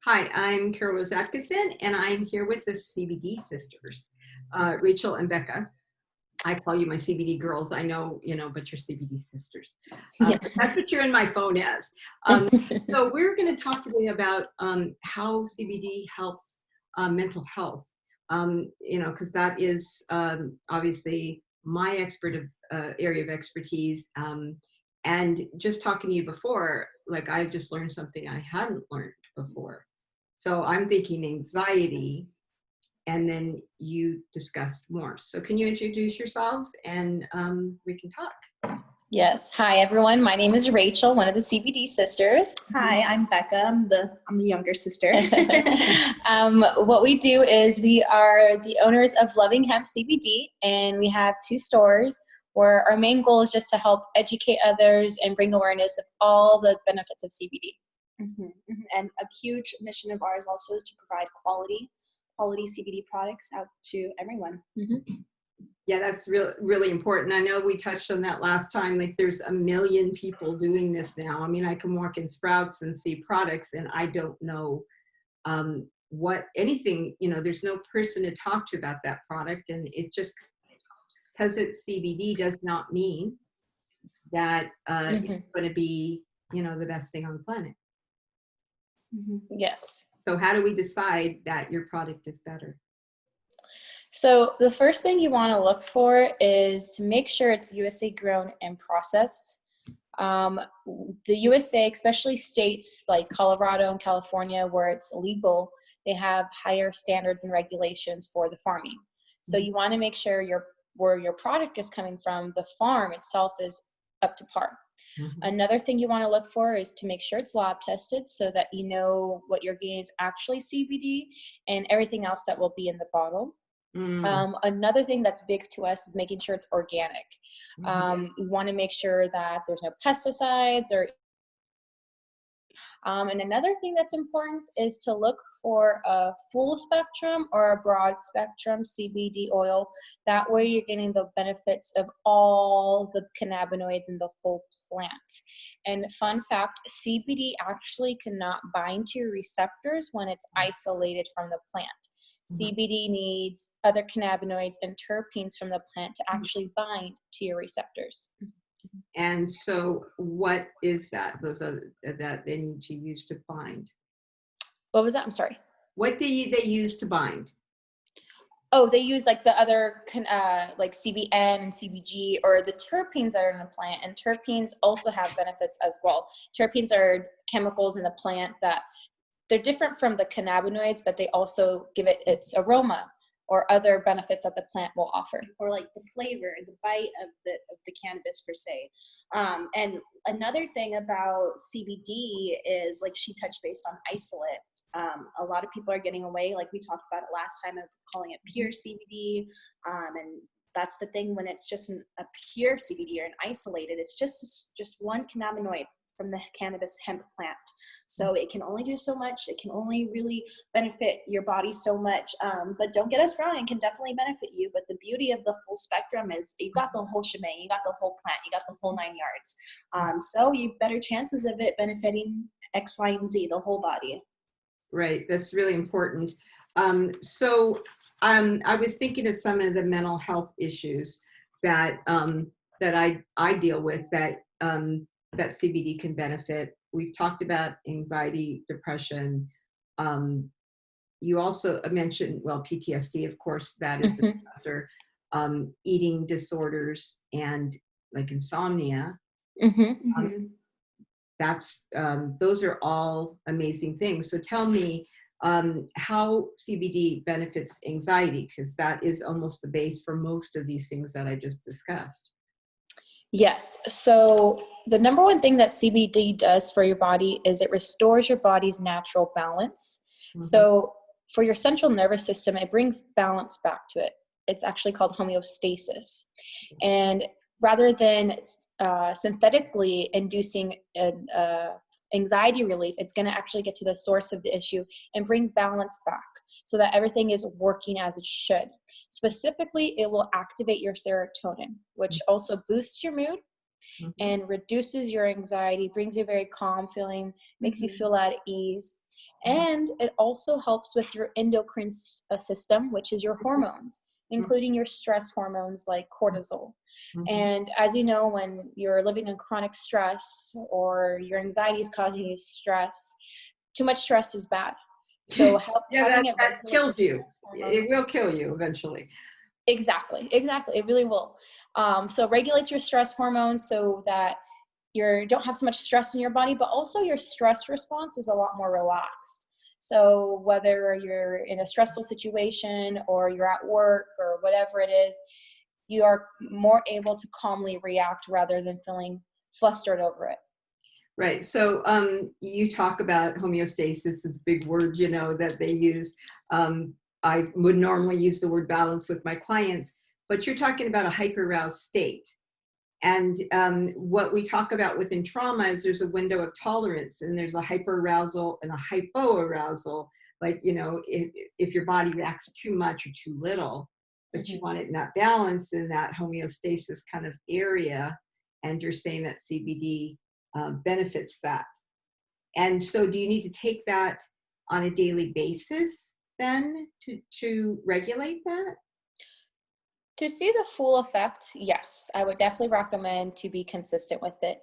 Hi, I'm Carol Rose Atkinson, and I'm here with the CBD sisters, Rachel and Becca. I call you my CBD girls. I know, but you're CBD sisters. Yes. That's what you're in my phone as. So we're going to talk today about how CBD helps mental health. Because that is obviously my area of expertise. And just talking to you before, like I just learned something I hadn't learned before. So I'm thinking anxiety, and then you discussed more. So can you introduce yourselves and we can talk? Yes. Hi, everyone. My name is Rachel, one of the CBD sisters. Hi, I'm Becca. I'm the younger sister. What we do is we are the owners of Loving Hemp CBD, and we have 2 stores where our main goal is just to help educate others and bring awareness of all the benefits of CBD. Mm-hmm, mm-hmm. And a huge mission of ours also is to provide quality CBD products out to everyone. Mm-hmm. Yeah, that's really important. I know we touched on that last time. Like there's 1 million people doing this now. I mean, I can walk in Sprouts and see products and I don't know there's no person to talk to about that product. And it just, because it's CBD does not mean that it's going to be, the best thing on the planet. Mm-hmm. Yes. So how do we decide that your product is better? So the first thing you want to look for is to make sure it's USA grown and processed. The USA, especially states like Colorado and California where it's illegal, they have higher standards and regulations for the farming. So you want to make sure where your product is coming from, the farm itself is up to par. Mm-hmm. Another thing you want to look for is to make sure it's lab tested so that you know what you're getting is actually CBD and everything else that will be in the bottle. Another thing that's big to us is making sure it's organic. We want to make sure that there's no pesticides or and another thing that's important is to look for a full spectrum or a broad spectrum CBD oil. That way you're getting the benefits of all the cannabinoids in the whole plant. And fun fact, CBD actually cannot bind to receptors when it's isolated from the plant. CBD needs other cannabinoids and terpenes from the plant to actually bind to your receptors. And so what is that? Those are that they need to use to bind. What was that? I'm sorry. What do they use to bind? Oh, they use like the other like CBN and CBG or the terpenes that are in the plant. And terpenes also have benefits as well. Terpenes are chemicals in the plant that they're different from the cannabinoids, but they also give it its aroma or other benefits that the plant will offer. Or like the flavor, the bite of the cannabis per se. And another thing about CBD is, like she touched base on isolate. A lot of people are getting away, like we talked about it last time, of calling it pure CBD. And that's the thing when it's just a pure CBD or an isolated, it's just one cannabinoid from the cannabis hemp plant. So it can only do so much. It can only really benefit your body so much. But don't get us wrong, it can definitely benefit you. But the beauty of the full spectrum is you got the whole shebang, you got the whole plant, you got the whole 9 yards. So you have better chances of it benefiting X, Y, and Z, the whole body. Right, that's really important. So I was thinking of some of the mental health issues that I deal with that CBD can benefit. We've talked about anxiety, depression. You also mentioned, PTSD, of course, that is a stressor. Eating disorders and like insomnia. Those are all amazing things. So tell me how CBD benefits anxiety, because that is almost the base for most of these things that I just discussed. Yes. So the number one thing that CBD does for your body is it restores your body's natural balance. So for your central nervous system, it brings balance back to it. It's actually called homeostasis. And rather than synthetically inducing an anxiety relief, it's going to actually get to the source of the issue and bring balance back so that everything is working as it should. Specifically, it will activate your serotonin, which also boosts your mood and reduces your anxiety, brings you a very calm feeling, makes you feel at ease. And it also helps with your endocrine system, which is your hormones, including your stress hormones like cortisol. And as you know, when you're living in chronic stress or your anxiety is causing you stress, too much stress is bad. So Yeah, having it that regulate kills your you. stress hormones. It will kill you eventually. Exactly. It really will. So it regulates your stress hormones so that you don't have so much stress in your body, but also your stress response is a lot more relaxed. So whether you're in a stressful situation or you're at work or whatever it is, you are more able to calmly react rather than feeling flustered over it. Right. So you talk about homeostasis, this big word, that they use. I would normally use the word balance with my clients, but you're talking about a hyperaroused state. And what we talk about within trauma is there's a window of tolerance, and there's a hyperarousal and a hypoarousal. Like, if your body reacts too much or too little, but you want it in that balance, in that homeostasis kind of area. And you're saying that CBD benefits that. And so do you need to take that on a daily basis then to regulate that? To see the full effect, yes, I would definitely recommend to be consistent with it.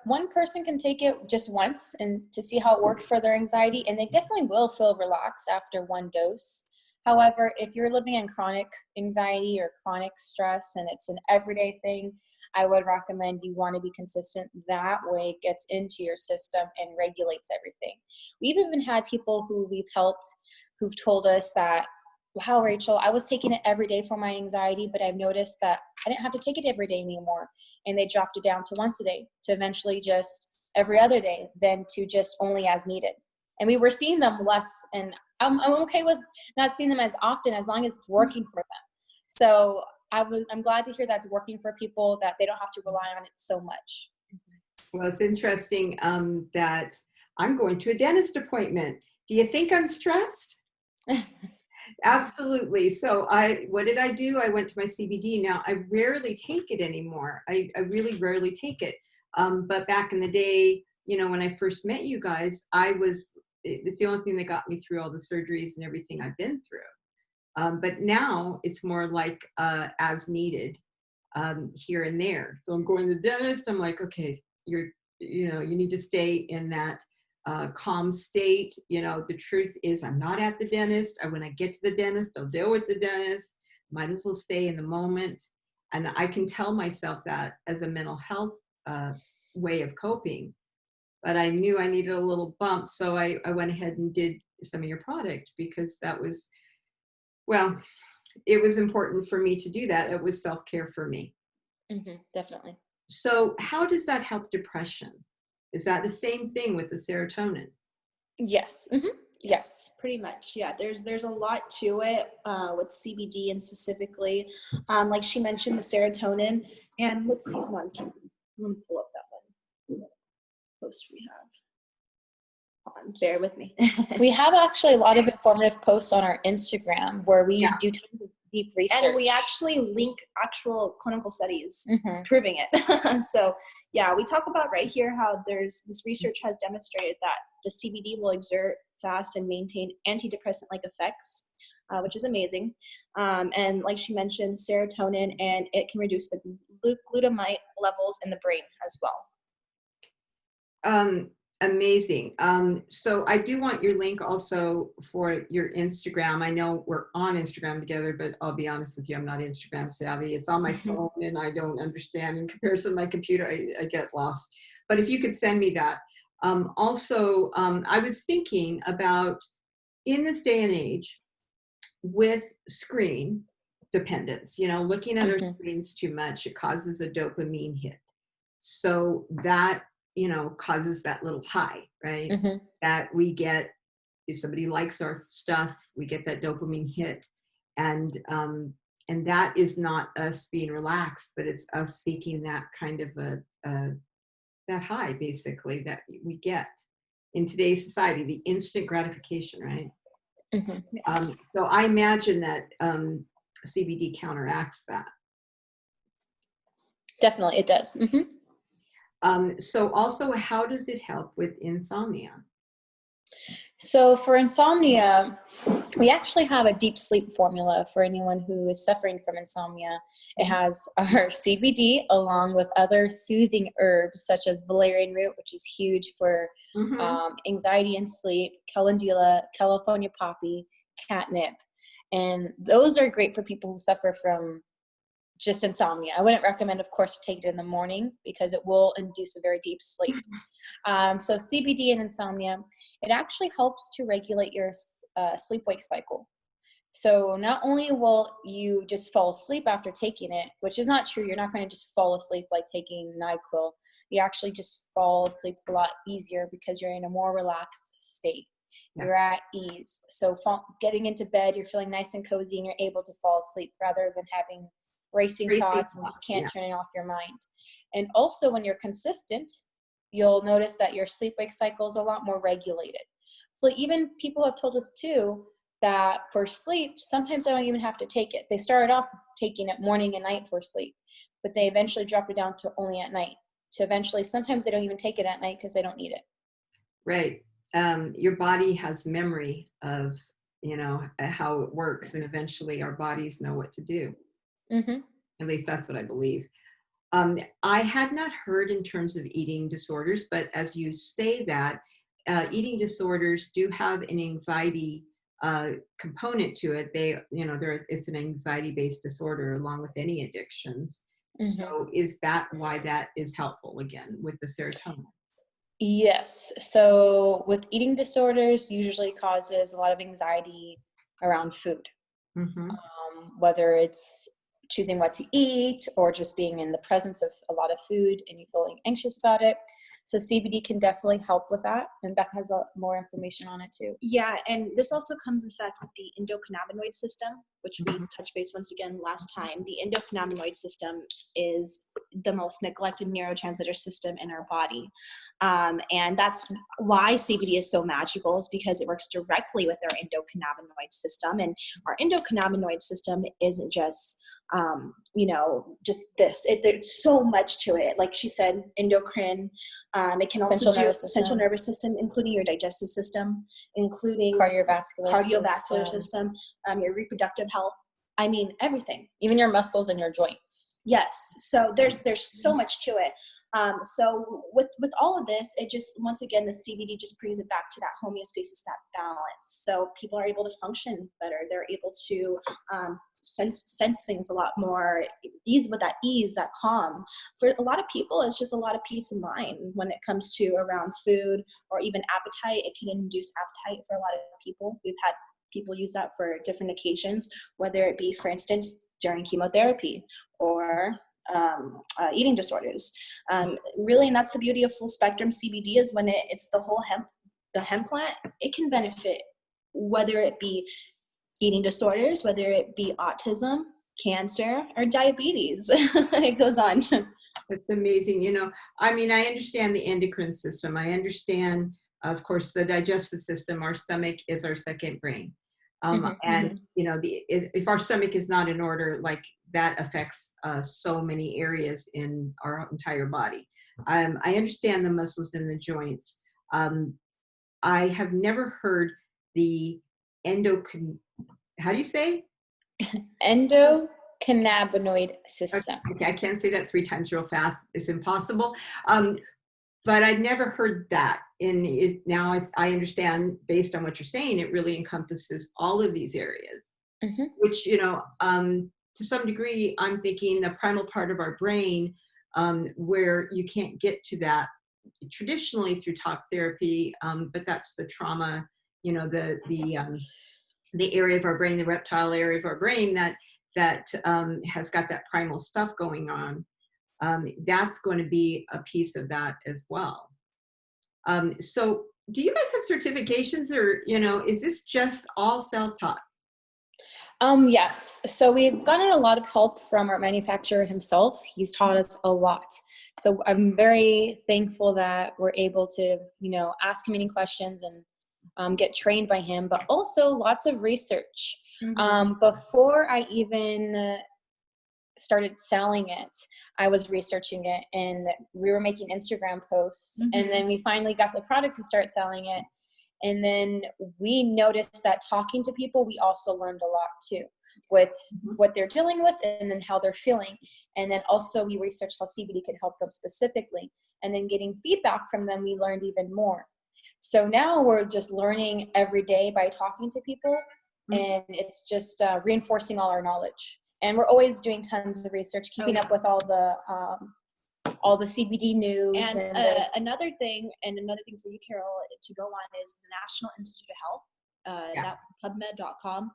One person can take it just once and to see how it works for their anxiety, and they definitely will feel relaxed after one dose. However, if you're living in chronic anxiety or chronic stress and it's an everyday thing, I would recommend you want to be consistent. That way it gets into your system and regulates everything. We've even had people who we've helped who've told us that, wow, Rachel, I was taking it every day for my anxiety, but I've noticed that I didn't have to take it every day anymore. And they dropped it down to once a day, to eventually just every other day, then to just only as needed. And we were seeing them less, and I'm okay with not seeing them as often as long as it's working for them. So I'm glad to hear that's working for people, that they don't have to rely on it so much. Well, it's interesting that I'm going to a dentist appointment. Do you think I'm stressed? Absolutely. So what did I do? I went to my CBD. Now I rarely take it anymore. I really rarely take it. But back in the day, when I first met you guys, it's the only thing that got me through all the surgeries and everything I've been through. But now it's more like as needed here and there. So I'm going to the dentist. I'm like, okay, you need to stay in that calm state. The truth is I'm not at the dentist. When I get to the dentist, I'll deal with the dentist. Might as well stay in the moment. And I can tell myself that as a mental health way of coping. But I knew I needed a little bump. So I went ahead and did some of your product because that was, well, it was important for me to do that. It was self-care for me. Definitely. So how does that help depression? Is that the same thing with the serotonin? Yes. Yes. Pretty much. Yeah. There's a lot to it with CBD and specifically, like she mentioned, the serotonin. And let's see. Hold on. I'm going to pull up that one post we have. Hold on, bear with me. We have actually a lot of informative posts on our Instagram where we do tons of deep research. And we actually link actual clinical studies proving it. So yeah, we talk about right here how this research has demonstrated that the CBD will exert fast and maintain antidepressant-like effects, which is amazing. And like she mentioned, serotonin, and it can reduce the glutamate levels in the brain as well. Amazing. So I do want your link also for your Instagram. I know we're on Instagram together, but I'll be honest with you, I'm not Instagram savvy. It's on my phone and I don't understand. In comparison to my computer, I get lost. But if you could send me that. Also, I was thinking about in this day and age with screen dependence, looking at our screens too much, it causes a dopamine hit. So that causes that little high, right? That we get, if somebody likes our stuff, we get that dopamine hit. And that is not us being relaxed, but it's us seeking that kind of that high, basically, that we get in today's society, the instant gratification, right? So I imagine that CBD counteracts that. Definitely, it does. So also, how does it help with insomnia? So for insomnia, we actually have a deep sleep formula for anyone who is suffering from insomnia. It has our CBD along with other soothing herbs such as valerian root, which is huge for anxiety and sleep, calendula, California poppy, catnip. And those are great for people who suffer from just insomnia. I wouldn't recommend, of course, to take it in the morning because it will induce a very deep sleep. So CBD and insomnia, it actually helps to regulate your sleep-wake cycle. So not only will you just fall asleep after taking it, which is not true, you're not going to just fall asleep like taking NyQuil. You actually just fall asleep a lot easier because you're in a more relaxed state. You're at ease. So getting into bed, you're feeling nice and cozy and you're able to fall asleep rather than having racing thoughts and just can't turn it off your mind. And also when you're consistent, you'll notice that your sleep-wake cycle is a lot more regulated. So even people have told us too that for sleep, sometimes they don't even have to take it. They started off taking it morning and night for sleep, but they eventually dropped it down to only at night. To eventually, sometimes they don't even take it at night because they don't need it. Right. Your body has memory of, how it works, and eventually our bodies know what to do. At least that's what I believe. I had not heard in terms of eating disorders, but as you say that, eating disorders do have an anxiety component to it. It's an anxiety-based disorder along with any addictions. So is that why that is helpful again with the serotonin? Yes. So with eating disorders, usually causes a lot of anxiety around food, whether it's choosing what to eat or just being in the presence of a lot of food and you feeling anxious about it. So CBD can definitely help with that. And Becca has more information on it too. Yeah, and this also comes in fact with the endocannabinoid system, which we touched base once again last time. The endocannabinoid system is the most neglected neurotransmitter system in our body. And that's why CBD is so magical, is because it works directly with our endocannabinoid system. And our endocannabinoid system isn't just just this. There's so much to it. Like she said, endocrine. It can also do central nervous system, including your digestive system, including cardiovascular system, your reproductive health. I mean, everything. Even your muscles and your joints. Yes. So there's so much to it. So with all of this, it just, once again, the CBD just brings it back to that homeostasis, that balance. So people are able to function better. They're able to sense things a lot more with that ease, that calm. For a lot of people, it's just a lot of peace of mind when it comes to around food or even appetite. It can induce appetite for a lot of people. We've had people use that for different occasions, whether it be, for instance, during chemotherapy or eating disorders. Really, and that's the beauty of full spectrum CBD, is when it's the whole hemp plant, it can benefit, whether it be eating disorders, whether it be autism, cancer, or diabetes. It goes on. That's amazing. I understand the endocrine system. I understand, of course, the digestive system. Our stomach is our second brain. And, if our stomach is not in order, like that affects so many areas in our entire body. I understand the muscles and the joints. I have never heard the how do you say? Endocannabinoid system. Okay, I can't say that 3 times real fast. It's impossible. But I'd never heard that. And now I understand, based on what you're saying, it really encompasses all of these areas, which, to some degree, I'm thinking the primal part of our brain, where you can't get to that traditionally through talk therapy, but that's the trauma, the area of our brain, the reptile area of our brain that has got that primal stuff going on. That's going to be a piece of that as well. So do you guys have certifications, or, is this just all self-taught? Yes. So we've gotten a lot of help from our manufacturer himself. He's taught us a lot. So I'm very thankful that we're able to, ask him any questions and get trained by him, but also lots of research. Before I even started selling it, I was researching it, and we were making Instagram posts, and then we finally got the product to start selling it. And then we noticed that talking to people, we also learned a lot too, with what they're dealing with and then how they're feeling. And then also we researched how CBD could help them specifically. And then getting feedback from them, we learned even more. So now we're just learning every day by talking to people, and it's just reinforcing all our knowledge. And we're always doing tons of research, keeping up with all the CBD news. And, another thing for you, Carol, to go on is the National Institute of Health. That PubMed.com.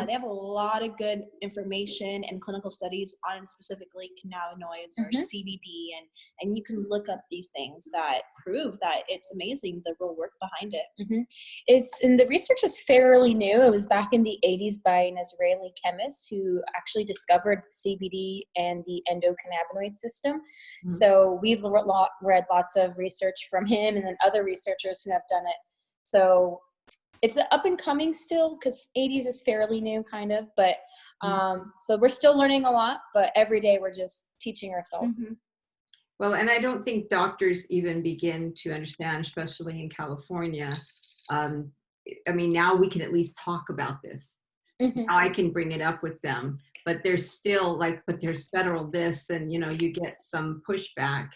They have a lot of good information and clinical studies on specifically cannabinoids or CBD, and you can look up these things that prove that it's amazing, the real work behind it. And the research was fairly new. It was back in the 80s by an Israeli chemist who actually discovered CBD and the endocannabinoid system. So we've read lots of research from him and then other researchers who have done it. So it's up and coming still, because 80s is fairly new kind of, but so we're still learning a lot, but every day we're just teaching ourselves. Well, and I don't think doctors even begin to understand, especially in California. I mean, now we can at least talk about this. Now I can bring it up with them, but there's still but there's federal this, and you get some pushback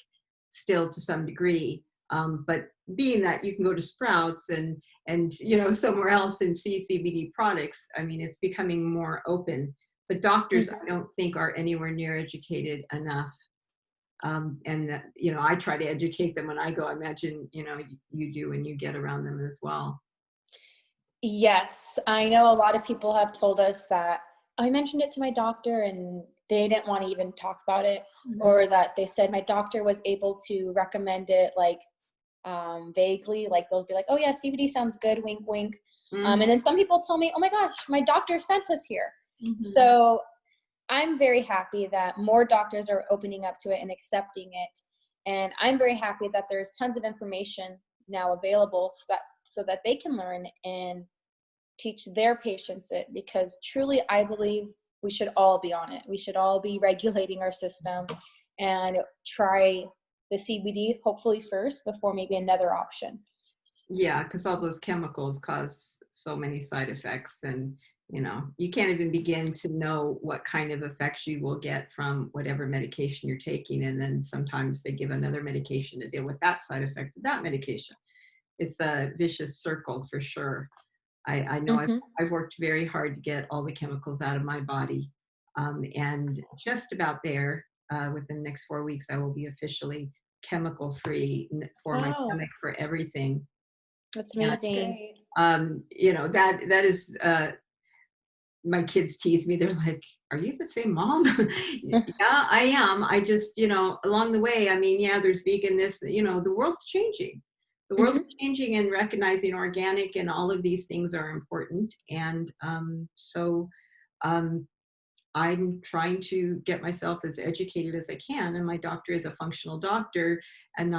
still to some degree. But being that you can go to Sprouts and somewhere else and see CBD products, I mean, it's becoming more open. But doctors, I don't think, are anywhere near educated enough. And that, I try to educate them when I go. I imagine you do when you get around them as well. Yes, I know a lot of people have told us that I mentioned it to my doctor and they didn't want to even talk about it, or that they said my doctor was able to recommend it vaguely, they'll be like, oh yeah, CBD sounds good, wink wink. And then some people tell me, oh my gosh, my doctor sent us here. So I'm very happy that more doctors are opening up to it and accepting it, and I'm very happy that there's tons of information now available so that they can learn and teach their patients it, because truly I believe we should all be on it. We should all be regulating our system and try the CBD hopefully first before maybe another option. Yeah, because all those chemicals cause so many side effects, and you can't even begin to know what kind of effects you will get from whatever medication you're taking, and then sometimes they give another medication to deal with that side effect of that medication. It's a vicious circle for sure. I know I've worked very hard to get all the chemicals out of my body, and just about there. Within the next 4 weeks, I will be officially chemical free for my stomach, for everything. That's amazing. That is. My kids tease me. They're like, "Are you the same mom?" Yeah, I am. I just, along the way. I mean, yeah, there's vegan. This, the world's changing. The world is changing, and recognizing organic and all of these things are important. And so I'm trying to get myself as educated as I can. And my doctor is a functional doctor, and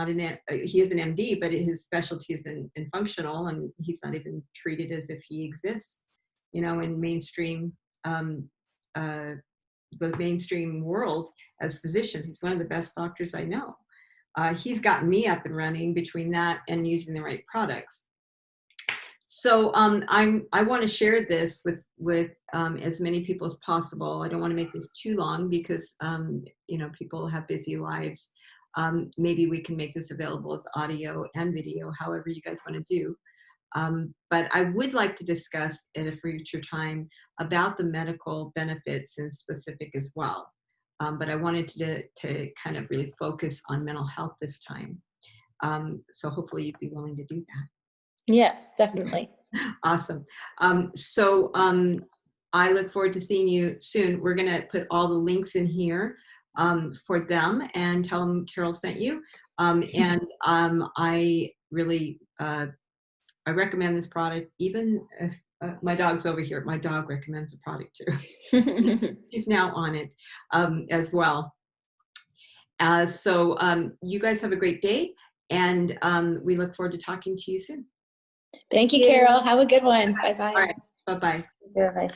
he is an MD, but his specialty is in functional, and he's not even treated as if he exists, in mainstream, the mainstream world as physicians. He's one of the best doctors I know. He's gotten me up and running between that and using the right products. So I want to share this with as many people as possible. I don't want to make this too long because people have busy lives. Maybe we can make this available as audio and video, however you guys want to do. But I would like to discuss at a future time about the medical benefits in specific as well. But I wanted to kind of really focus on mental health this time. So hopefully you'd be willing to do that. Yes, definitely. Awesome. So I look forward to seeing you soon. We're going to put all the links in here for them and tell them Carol sent you. And I really, I recommend this product, even if my dog's over here. My dog recommends the product too. She's now on it as well. So you guys have a great day, and we look forward to talking to you soon. Thank you, Carol. Have a good one. Bye-bye. All right. Bye-bye. Bye-bye.